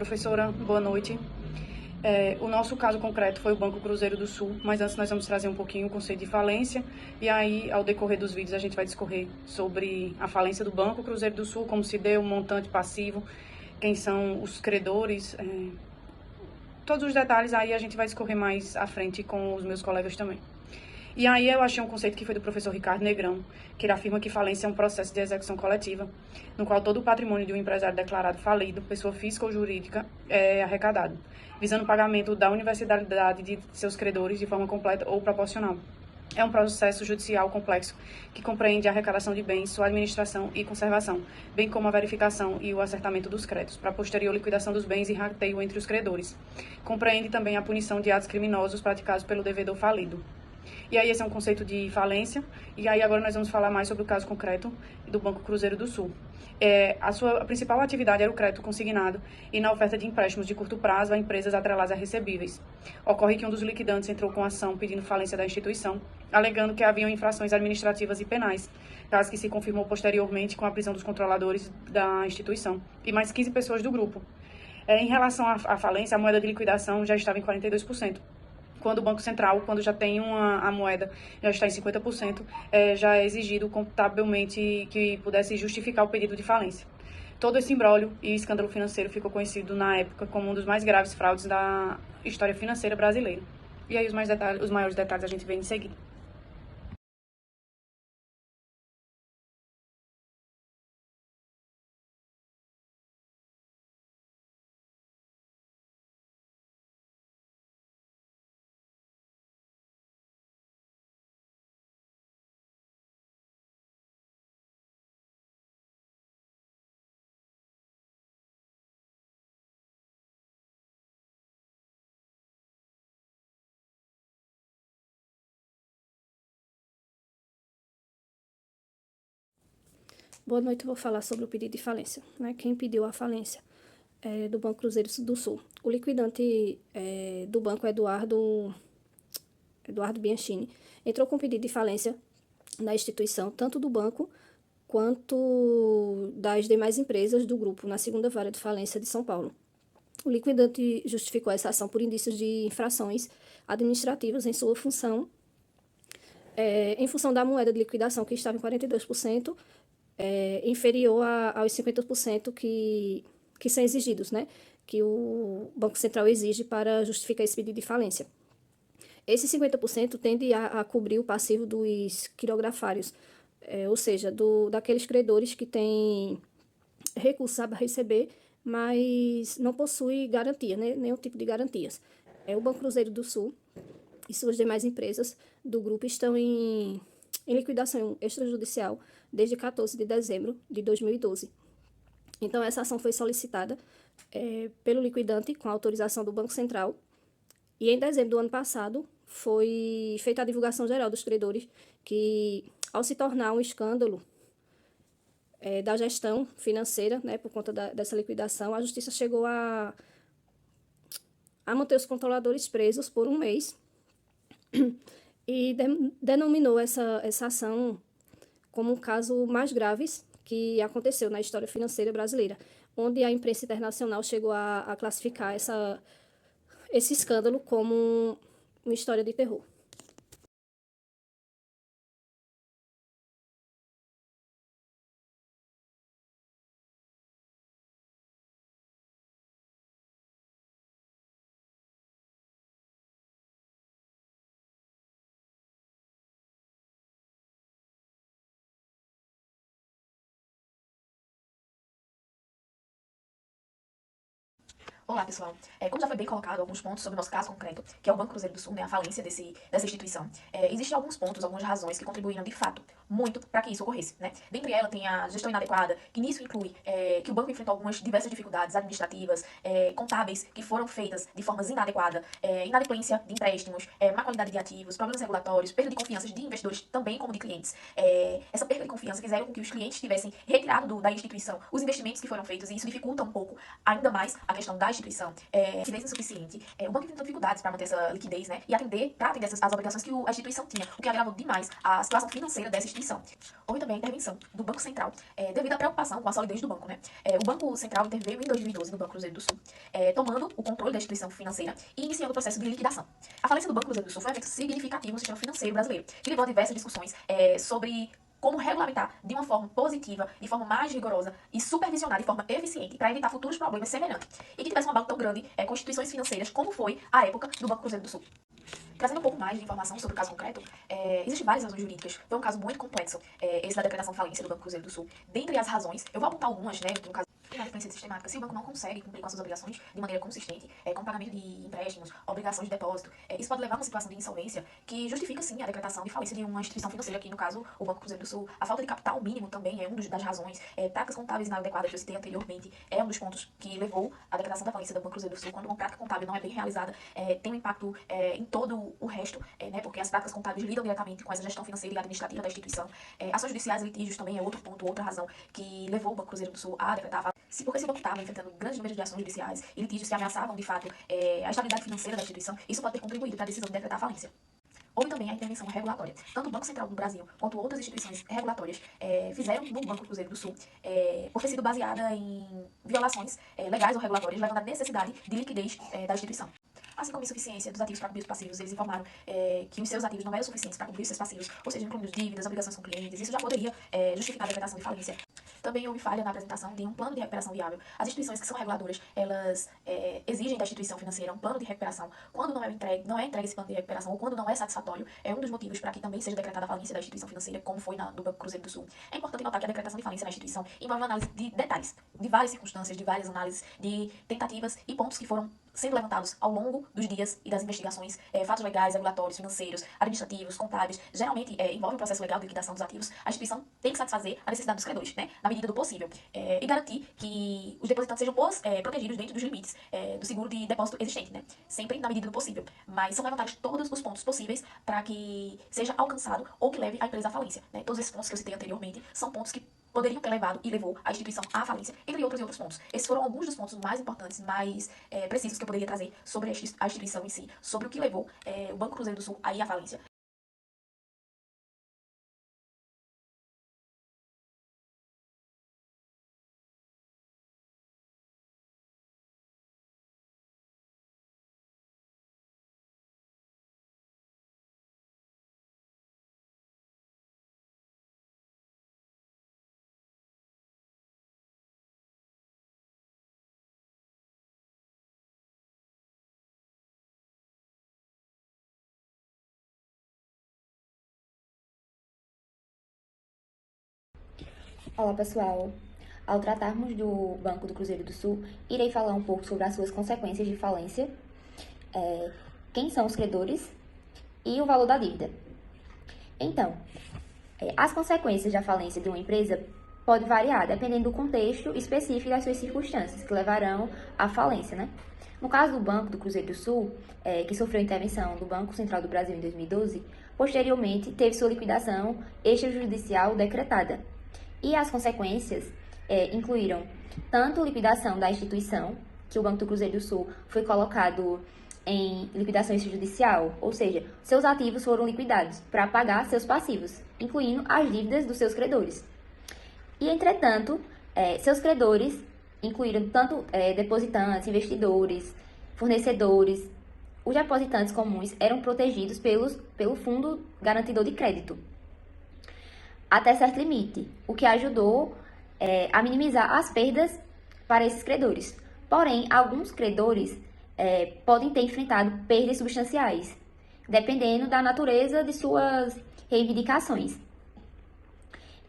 Professora, boa noite. O nosso caso concreto foi o Banco Cruzeiro do Sul, mas antes nós vamos trazer um pouquinho o conceito de falência, e aí, ao decorrer dos vídeos, a gente vai discorrer sobre a falência do Banco Cruzeiro do Sul, como se deu, o montante passivo, quem são os credores, todos os detalhes aí a gente vai discorrer mais à frente com os meus colegas também. E aí eu achei um conceito que foi do professor Ricardo Negrão, que ele afirma que falência é um processo de execução coletiva, no qual todo o patrimônio de um empresário declarado falido, pessoa física ou jurídica, é arrecadado, visando o pagamento da universalidade de seus credores de forma completa ou proporcional. É um processo judicial complexo que compreende a arrecadação de bens, sua administração e conservação, bem como a verificação e o acertamento dos créditos, para a posterior liquidação dos bens e rateio entre os credores. Compreende também a punição de atos criminosos praticados pelo devedor falido. E aí esse é um conceito de falência, e aí agora nós vamos falar mais sobre o caso concreto do Banco Cruzeiro do Sul. A principal atividade era o crédito consignado e na oferta de empréstimos de curto prazo a empresas atreladas a recebíveis. Ocorre que um dos liquidantes entrou com ação pedindo falência da instituição, alegando que haviam infrações administrativas e penais, caso que se confirmou posteriormente com a prisão dos controladores da instituição e mais 15 pessoas do grupo. Em relação à falência, a moeda de liquidação já estava em 42%. Quando o Banco Central, quando já tem a moeda, já está em 50%, já é exigido contabilmente que pudesse justificar o pedido de falência. Todo esse imbróglio e escândalo financeiro ficou conhecido na época como um dos mais graves fraudes da história financeira brasileira. E aí os maiores detalhes a gente vê em seguida. Boa noite, eu vou falar sobre o pedido de falência. Quem pediu a falência do Banco Cruzeiro do Sul? O liquidante do banco Eduardo Bianchini entrou com pedido de falência na instituição, tanto do banco quanto das demais empresas do grupo, na segunda vara de falência de São Paulo. O liquidante justificou essa ação por indícios de infrações administrativas em sua função, em função da moeda de liquidação, que estava em 42%, inferior aos 50% que são exigidos, que o Banco Central exige para justificar esse pedido de falência. Esse 50% tende a cobrir o passivo dos quirografários, ou seja, daqueles credores que têm recursos a receber, mas não possui garantia, nenhum tipo de garantias. O Banco Cruzeiro do Sul e suas demais empresas do grupo estão em liquidação extrajudicial desde 14 de dezembro de 2012. Então, essa ação foi solicitada pelo liquidante com autorização do Banco Central e em dezembro do ano passado foi feita a divulgação geral dos credores que, ao se tornar um escândalo da gestão financeira, por conta dessa liquidação, a Justiça chegou a manter os controladores presos por um mês e denominou essa ação como um caso mais graves que aconteceu na história financeira brasileira, onde a imprensa internacional chegou a classificar esse escândalo como uma história de terror. Olá, pessoal. Como já foi bem colocado, alguns pontos sobre o nosso caso concreto, que é o Banco Cruzeiro do Sul, a falência dessa instituição. Existem alguns pontos, algumas razões que contribuíram, de fato, muito para que isso ocorresse, Dentre elas, tem a gestão inadequada, que nisso inclui que o banco enfrentou algumas diversas dificuldades administrativas, contábeis, que foram feitas de forma inadequada, inadimplência de empréstimos, má qualidade de ativos, problemas regulatórios, perda de confiança de investidores, também como de clientes. Essa perda de confiança fizeram com que os clientes tivessem retirado da instituição os investimentos que foram feitos, e isso dificulta um pouco ainda mais a questão da instituição, liquidez insuficiente, o banco enfrentou dificuldades para manter essa liquidez, né, e atender as obrigações que a instituição tinha, o que agravou demais a situação financeira dessa instituição. Houve também a intervenção do Banco Central, devido à preocupação com a solidez do banco, né. O Banco Central interveio em 2012 no Banco Cruzeiro do Sul, tomando o controle da instituição financeira e iniciando o processo de liquidação. A falência do Banco Cruzeiro do Sul foi um evento significativo no sistema financeiro brasileiro, que levou a diversas discussões sobre como regulamentar de uma forma positiva, de forma mais rigorosa e supervisionar de forma eficiente para evitar futuros problemas semelhantes e que tivesse uma abalo tão grande com instituições financeiras como foi a época do Banco Cruzeiro do Sul. Trazendo um pouco mais de informação sobre o caso concreto, existem várias razões jurídicas. Foi um caso muito complexo, esse da decretação de falência do Banco Cruzeiro do Sul. Dentre as razões, eu vou apontar algumas, né, no caso na frequência sistemática, se o banco não consegue cumprir com as suas obrigações de maneira consistente, com pagamento de empréstimos, obrigações de depósito, isso pode levar a uma situação de insolvência que justifica, sim, a decretação de falência de uma instituição financeira, aqui no caso, o Banco Cruzeiro do Sul. A falta de capital mínimo também é uma das razões. Práticas contábeis inadequadas que eu citei anteriormente é um dos pontos que levou à decretação da falência do Banco Cruzeiro do Sul. Quando uma prática contábil não é bem realizada, tem um impacto em todo o resto, né, porque as práticas contábeis lidam diretamente com essa gestão financeira e administrativa da instituição. Ações judiciais e litígios também é outro ponto, outra razão que levou o Banco Cruzeiro do Sul a decretar a falência. Porque se o banco estava enfrentando grandes números de ações judiciais e litígios que ameaçavam, de fato, a estabilidade financeira da instituição, isso pode ter contribuído para a decisão de decretar a falência. Houve também a intervenção regulatória. Tanto o Banco Central do Brasil quanto outras instituições regulatórias fizeram no Banco Cruzeiro do Sul, por ter sido baseada em violações legais ou regulatórias, levando à necessidade de liquidez da instituição. Assim como a insuficiência dos ativos para cobrir os passivos, eles informaram que os seus ativos não eram suficientes para cobrir os seus passivos, ou seja, incluindo dívidas, obrigações com clientes. Isso já poderia justificar a decretação de falência. Também houve falha na apresentação de um plano de recuperação viável. As instituições que são reguladoras, elas exigem da instituição financeira um plano de recuperação. Quando não é entregue esse plano de recuperação, ou quando não é satisfatório, é um dos motivos para que também seja decretada a falência da instituição financeira, como foi do Banco Cruzeiro do Sul. É importante notar que a decretação de falência da instituição envolve uma análise de detalhes, de várias circunstâncias, de várias análises, de tentativas e pontos que foram sendo levantados ao longo dos dias e das investigações, fatos legais, regulatórios, financeiros, administrativos, contábeis, geralmente envolve um processo legal de liquidação dos ativos. A instituição tem que satisfazer a necessidade dos credores, né, na medida do possível, e garantir que os depositantes sejam protegidos dentro dos limites do seguro de depósito existente, né, sempre na medida do possível. Mas são levantados todos os pontos possíveis para que seja alcançado ou que leve a empresa à falência, né. Todos esses pontos que eu citei anteriormente são pontos que poderiam ter levado e levou a instituição à falência, entre outros e outros pontos. Esses foram alguns dos pontos mais importantes, mais precisos que eu poderia trazer sobre a instituição em si, sobre o que levou o Banco Cruzeiro do Sul a ir à falência. Olá pessoal, ao tratarmos do Banco do Cruzeiro do Sul, irei falar um pouco sobre as suas consequências de falência, quem são os credores e o valor da dívida. Então, as consequências da falência de uma empresa podem variar dependendo do contexto específico das suas circunstâncias que levarão à falência, né? No caso do Banco do Cruzeiro do Sul, que sofreu intervenção do Banco Central do Brasil em 2012, posteriormente teve sua liquidação extrajudicial decretada. E as consequências incluíram tanto liquidação da instituição, que o Banco do Cruzeiro do Sul foi colocado em liquidação extrajudicial, ou seja, seus ativos foram liquidados para pagar seus passivos, incluindo as dívidas dos seus credores. E, entretanto, seus credores incluíram tanto depositantes, investidores, fornecedores. Os depositantes comuns eram protegidos pelo Fundo Garantidor de Crédito, até certo limite, o que ajudou a minimizar as perdas para esses credores. Porém, alguns credores podem ter enfrentado perdas substanciais, dependendo da natureza de suas reivindicações.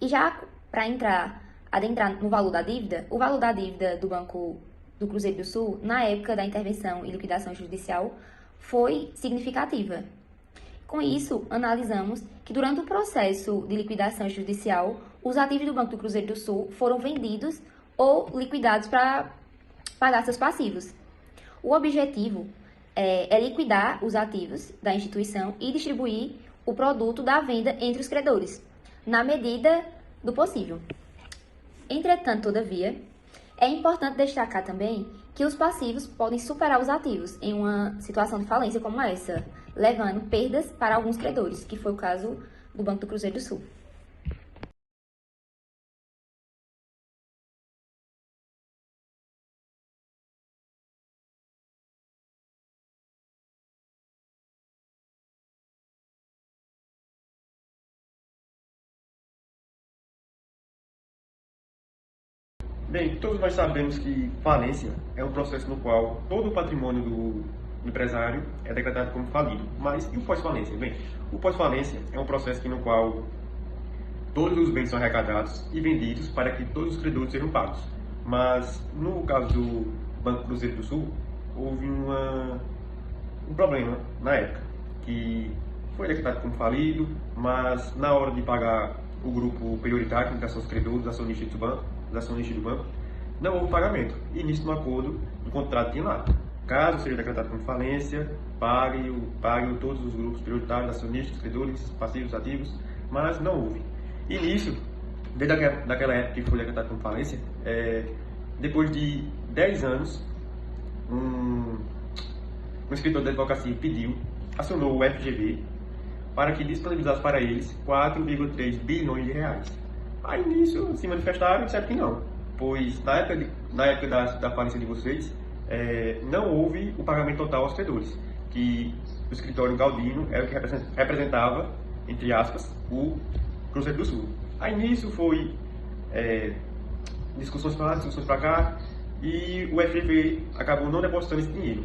E já para adentrar no valor da dívida, o valor da dívida do Banco do Cruzeiro do Sul, na época da intervenção e liquidação judicial, foi significativa. Com isso, analisamos que durante o processo de liquidação judicial, os ativos do Banco do Cruzeiro do Sul foram vendidos ou liquidados para pagar seus passivos. O objetivo é liquidar os ativos da instituição e distribuir o produto da venda entre os credores, na medida do possível. Entretanto, todavia, é importante destacar também que os passivos podem superar os ativos em uma situação de falência como essa, levando perdas para alguns credores, que foi o caso do Banco do Cruzeiro do Sul. Bem, todos nós sabemos que falência é um processo no qual todo o patrimônio do empresário é decretado como falido. Mas e o pós-falência? Bem, o pós-falência é um processo no qual todos os bens são arrecadados e vendidos para que todos os credores sejam pagos. Mas no caso do Banco Cruzeiro do Sul, houve um problema na época, que foi decretado como falido, mas na hora de pagar o grupo prioritário das seus credores, dos acionistas do banco, não houve pagamento. E nisso, no acordo, no contrato tinha lá: caso seja decretado como falência, pague todos os grupos prioritários, acionistas, credores, passivos, ativos, mas não houve. E nisso, desde daquela época que foi decretado como falência, depois de 10 anos, um escritor de advocacia acionou o FGV para que disponibilizasse para eles 4,3 bilhões de reais. Aí nisso se manifestaram e disseram que não, pois na época da falência de vocês, não houve o pagamento total aos credores, que o escritório Galdino era o que representava, entre aspas, o Cruzeiro do Sul. Aí nisso foi discussões para lá, discussões para cá, e o FGV acabou não depositando esse dinheiro.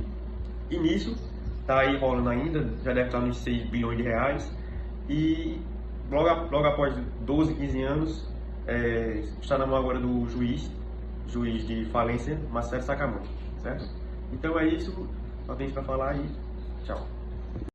E nisso, está aí rolando ainda, já deve estar nos 6 bilhões de reais, e logo após 12, 15 anos, está na mão agora do juiz de falência, Marcelo Sacamão, certo? Então é isso, só tenho para falar e tchau.